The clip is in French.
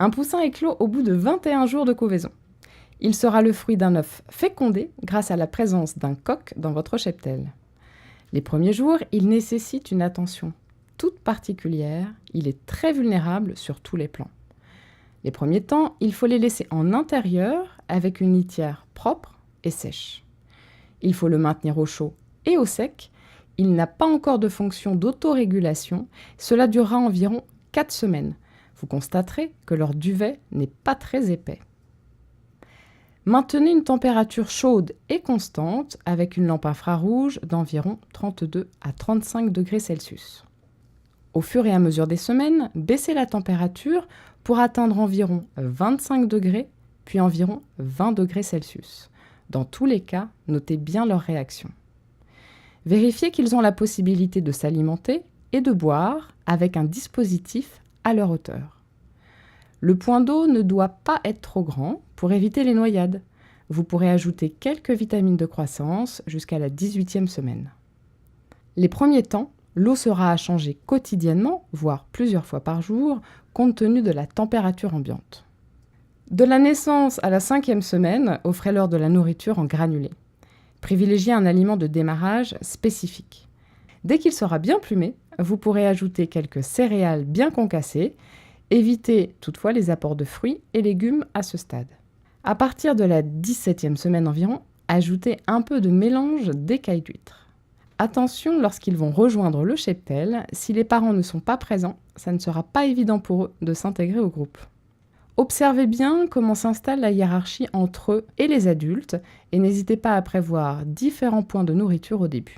Un poussin éclot au bout de 21 jours de couvaison. Il sera le fruit d'un œuf fécondé grâce à la présence d'un coq dans votre cheptel. Les premiers jours, il nécessite une attention toute particulière. Il est très vulnérable sur tous les plans. Les premiers temps, il faut les laisser en intérieur avec une litière propre et sèche. Il faut le maintenir au chaud et au sec. Il n'a pas encore de fonction d'autorégulation. Cela durera environ 4 semaines. Vous constaterez que leur duvet n'est pas très épais. Maintenez une température chaude et constante avec une lampe infrarouge d'environ 32 à 35 degrés Celsius. Au fur et à mesure des semaines, baissez la température pour atteindre environ 25 degrés, puis environ 20 degrés Celsius. Dans tous les cas, notez bien leur réaction. Vérifiez qu'ils ont la possibilité de s'alimenter et de boire avec un dispositif à leur hauteur. Le point d'eau ne doit pas être trop grand pour éviter les noyades. Vous pourrez ajouter quelques vitamines de croissance jusqu'à la 18e semaine. Les premiers temps, l'eau sera à changer quotidiennement, voire plusieurs fois par jour, compte tenu de la température ambiante. De la naissance à la 5e semaine, offrez-leur de la nourriture en granulés. Privilégiez un aliment de démarrage spécifique. Dès qu'il sera bien plumé, vous pourrez ajouter quelques céréales bien concassées. Évitez toutefois les apports de fruits et légumes à ce stade. À partir de la 17e semaine environ, ajoutez un peu de mélange d'écailles d'huîtres. Attention lorsqu'ils vont rejoindre le cheptel, si les parents ne sont pas présents, ça ne sera pas évident pour eux de s'intégrer au groupe. Observez bien comment s'installe la hiérarchie entre eux et les adultes et n'hésitez pas à prévoir différents points de nourriture au début.